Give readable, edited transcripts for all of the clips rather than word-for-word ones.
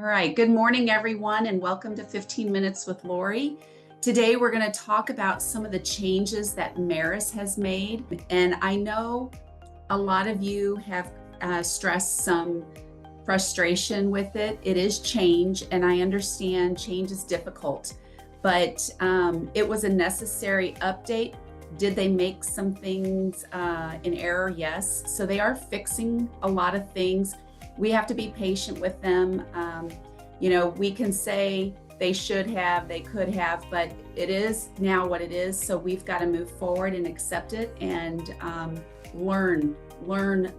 All right, good morning, everyone, and welcome to 15 Minutes with Lori. Today, we're going to talk about some of the changes that Maris has made. And I know a lot of you have stressed some frustration with it. It is change, and I understand change is difficult, but it was a necessary update. Did they make some things in error? Yes. So they are fixing a lot of things. We have to be patient with them. We can say they should have, they could have, but it is now what it is. So we've got to move forward and accept it and learn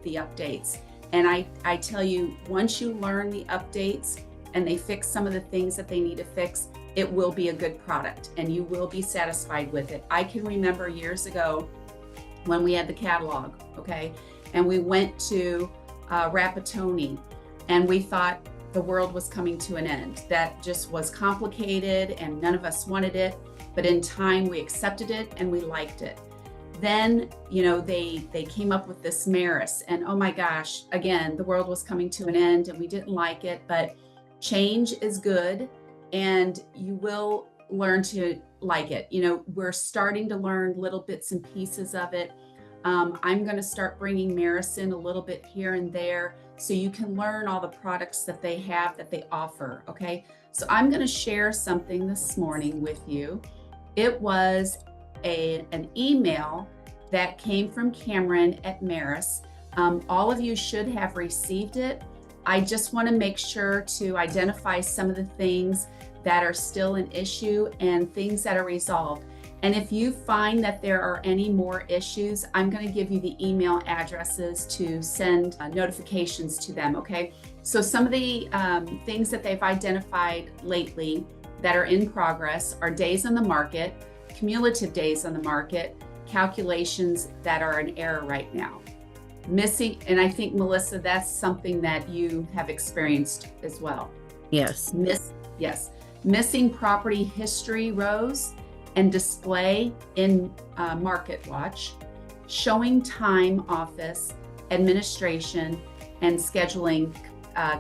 the updates. And I tell you, once you learn the updates and they fix some of the things that they need to fix, it will be a good product and you will be satisfied with it. I can remember years ago when we had the catalog, okay? And we went to Rapatoni, and we thought the world was coming to an end. That just was complicated and none of us wanted it, but in time we accepted it and we liked it. Then, they came up with this Maris, and oh my gosh, again, the world was coming to an end and we didn't like it, but change is good and you will learn to like it. We're starting to learn little bits and pieces of it. I'm going to start bringing Maris in a little bit here and there so you can learn all the products that they have, that they offer, okay? So I'm going to share something this morning with you. It was an email that came from Cameron at Maris. All of you should have received it. I just want to make sure to identify some of the things that are still an issue and things that are resolved. And if you find that there are any more issues, I'm going to give you the email addresses to send notifications to them, okay? So some of the things that they've identified lately that are in progress are days on the market, cumulative days on the market, calculations that are in error right now. Missing, and I think, Melissa, that's something that you have experienced as well. Yes. Yes. Missing property history rows and display in Market Watch, showing time office, administration, and scheduling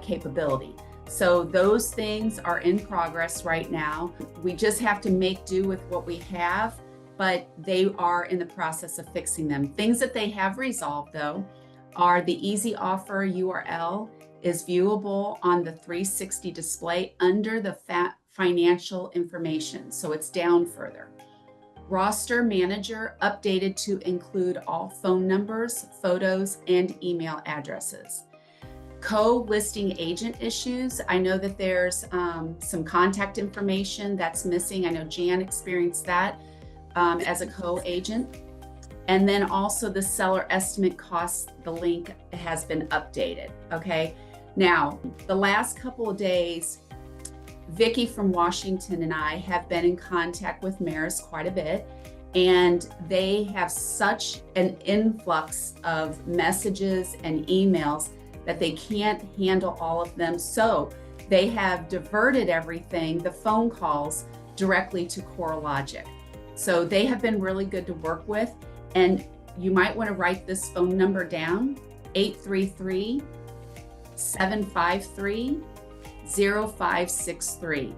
capability. So those things are in progress right now. We just have to make do with what we have, but they are in the process of fixing them. Things that they have resolved, though, are the easy offer URL is viewable on the 360 display under the financial information, so it's down further. Roster manager updated to include all phone numbers, photos, and email addresses. Co-listing agent issues. I know that there's some contact information that's missing. I know Jan experienced that as a co-agent. And then also the seller estimate costs, the link has been updated, okay? Now, the last couple of days, Vicki from Washington and I have been in contact with Maris quite a bit, and they have such an influx of messages and emails that they can't handle all of them. So they have diverted everything, the phone calls, directly to CoreLogic. So they have been really good to work with, and you might want to write this phone number down, 833-753-0563.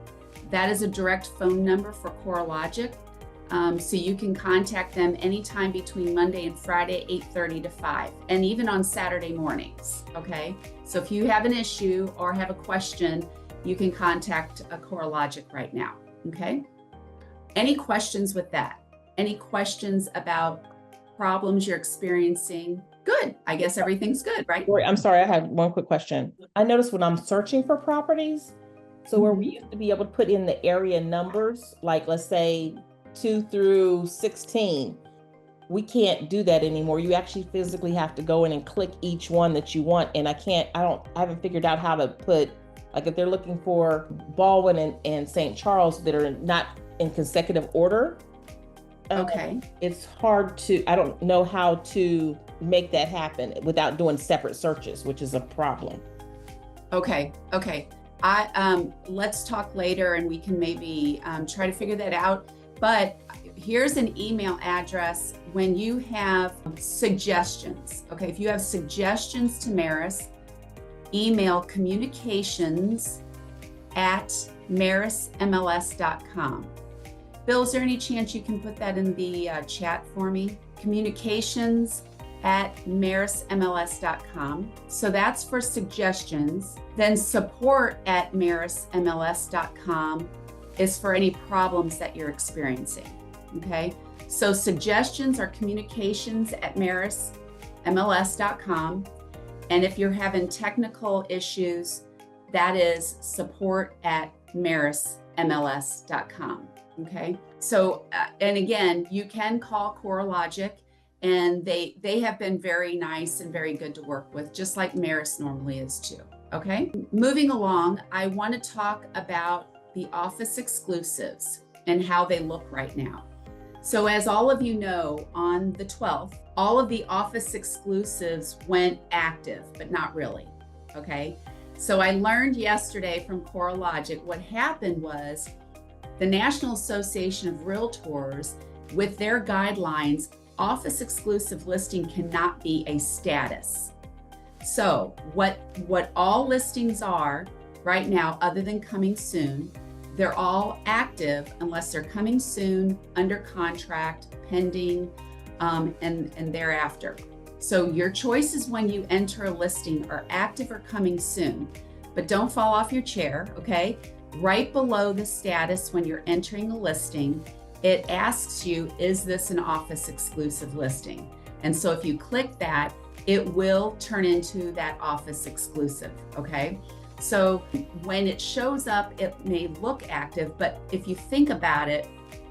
That is a direct phone number for CoreLogic. So you can contact them anytime between Monday and Friday, 8:30 to 5, and even on Saturday mornings, okay? So if you have an issue or have a question, you can contact CoreLogic right now, okay? Any questions with that? Any questions about problems you're experiencing? Good. I guess everything's good, right? I'm sorry, I have one quick question. I noticed when I'm searching for properties, so where we used to be able to put in the area numbers, like let's say 2 through 16, we can't do that anymore. You actually physically have to go in and click each one that you want. And I haven't figured out how to put, like if they're looking for Baldwin and St. Charles that are not in consecutive order. Okay. It's hard I don't know how to make that happen without doing separate searches, which is a problem. Okay. Let's talk later and we can maybe try to figure that out. But here's an email address when you have suggestions. Okay, if you have suggestions to Maris, email communications marismls.com. Bill, is there any chance you can put that in the chat for me? communications@marismls.com. So that's for suggestions. Then support@marismls.com is for any problems that you're experiencing, okay? So suggestions are communications@marismls.com. And if you're having technical issues, that is support@marismls.com, okay? So, and again, you can call CoreLogic, and they have been very nice and very good to work with, just like Maris normally is too, okay? Moving along, I want to talk about the office exclusives and how they look right now. So as all of you know, on the 12th, all of the office exclusives went active, but not really, okay? So I learned yesterday from CoreLogic what happened was the National Association of Realtors, with their guidelines, office exclusive listing cannot be a status. So what all listings are right now, other than coming soon, they're all active unless they're coming soon, under contract, pending, and thereafter. So your choices when you enter a listing are active or coming soon, but don't fall off your chair, okay? Right below the status when you're entering a listing, it asks you, is this an office exclusive listing? And so if you click that, it will turn into that office exclusive, okay? So when it shows up, it may look active, but if you think about it,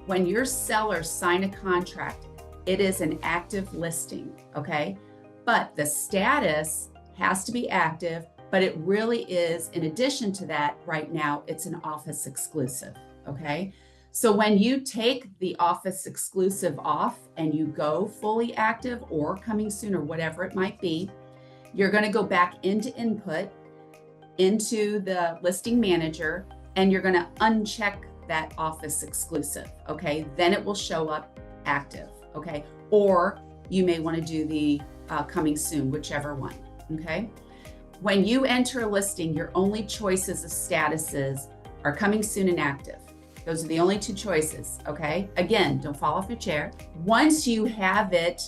when your sellers sign a contract, it is an active listing, okay? But the status has to be active, but it really is, in addition to that, right now, it's an office exclusive, okay? So when you take the office exclusive off and you go fully active or coming soon or whatever it might be, you're gonna go back into input, into the listing manager, and you're gonna uncheck that office exclusive, okay? Then it will show up active, okay? Or you may wanna do the coming soon, whichever one, okay? When you enter a listing, your only choices of statuses are coming soon and active. Those are the only two choices, okay? Again, don't fall off your chair. Once you have it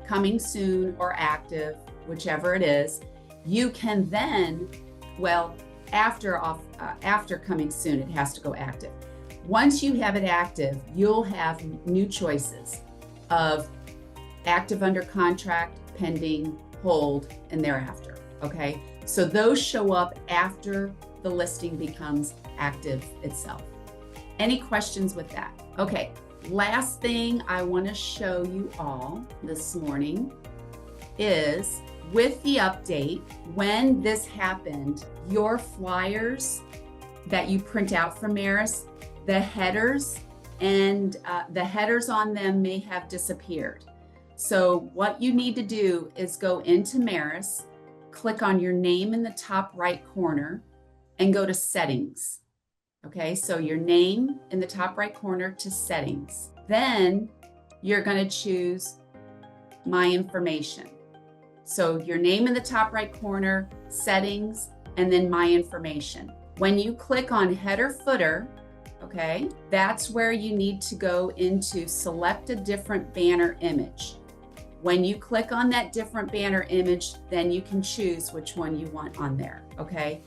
coming soon or active, whichever it is, you can then, well, after coming soon, it has to go active. Once you have it active, you'll have new choices of active under contract, pending, hold, and thereafter, okay? So those show up after the listing becomes active itself. Any questions with that? Okay, last thing I want to show you all this morning is with the update, when this happened, your flyers that you print out from Maris, the headers and the headers on them may have disappeared. So what you need to do is go into Maris, click on your name in the top right corner, and go to settings. Okay, so your name in the top right corner to settings. Then you're going to choose my information. So your name in the top right corner, settings, and then my information. When you click on header footer, okay, that's where you need to go into select a different banner image. When you click on that different banner image, then you can choose which one you want on there, okay?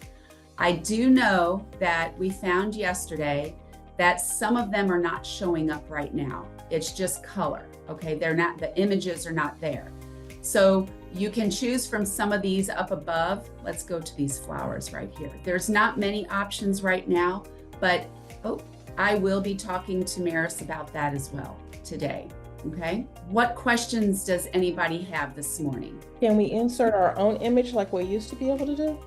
I do know that we found yesterday that some of them are not showing up right now. It's just color, okay? They're not, the images are not there. So you can choose from some of these up above. Let's go to these flowers right here. There's not many options right now, but I will be talking to Maris about that as well today. Okay, what questions does anybody have this morning? Can we insert our own image like we used to be able to do?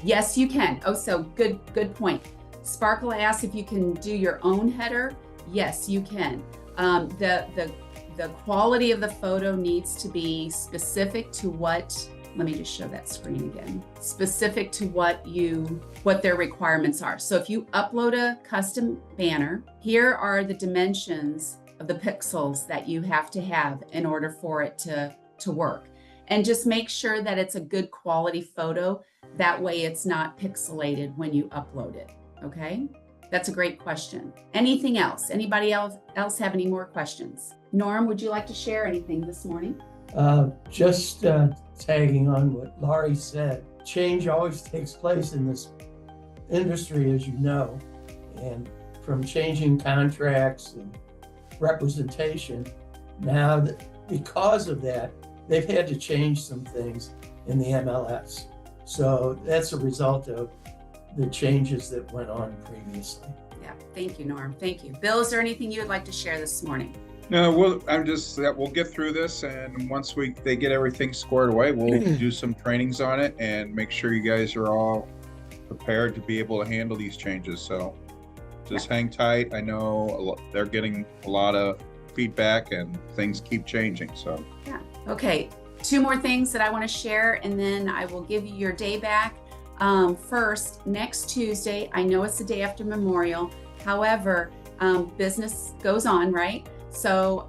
Yes, you can. Oh, so good point. Sparkle asked if you can do your own header. Yes, you can. The quality of the photo needs to be specific to what, let me just show that screen again, specific to what their requirements are. So if you upload a custom banner, here are the dimensions of the pixels that you have to have in order for it to work. And just make sure that it's a good quality photo. That way it's not pixelated when you upload it. Okay, that's a great question. Anything else? Anybody else have any more questions? Norm, would you like to share anything this morning? Just tagging on what Laurie said, change always takes place in this industry, as you know, and from changing contracts and representation, now that because of that, they've had to change some things in the MLS. So that's a result of the changes that went on previously. Yeah, thank you, Norm. Thank you. Bill, is there anything you would like to share this morning? No, we'll get through this, and once they get everything squared away, we'll do some trainings on it and make sure you guys are all prepared to be able to handle these changes. So just hang tight. I know they're getting a lot of feedback and things keep changing. So yeah. Okay. 2 more things that I want to share, and then I will give you your day back. First, next Tuesday, I know it's the day after Memorial. However, business goes on, right? So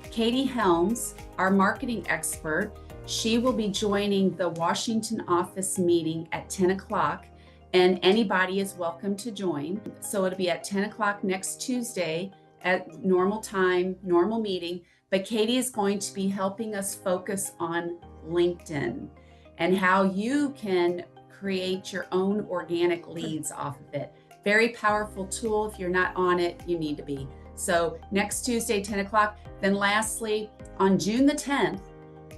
Katie Helms, our marketing expert, she will be joining the Washington office meeting at 10 o'clock, and anybody is welcome to join. So it'll be at 10 o'clock next Tuesday at normal time, normal meeting. But Katie is going to be helping us focus on LinkedIn and how you can create your own organic leads off of it. Very powerful tool. If you're not on it, you need to be. So next Tuesday, 10 o'clock. Then lastly, on June the 10th,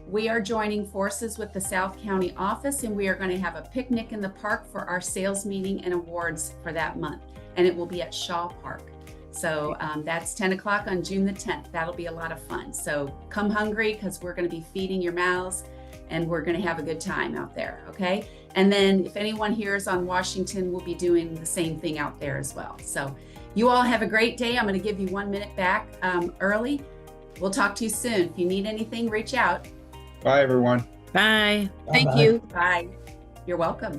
we are joining forces with the South County office, and we are going to have a picnic in the park for our sales meeting and awards for that month. And it will be at Shaw Park. So that's 10 o'clock on June the 10th. That'll be a lot of fun. So come hungry, because we're going to be feeding your mouths, and we're going to have a good time out there. Okay. And then if anyone here is on Washington, we'll be doing the same thing out there as well. So you all have a great day. I'm going to give you 1 minute back early. We'll talk to you soon. If you need anything, reach out. bye, everyone. Bye. Thank you. Bye. You're welcome.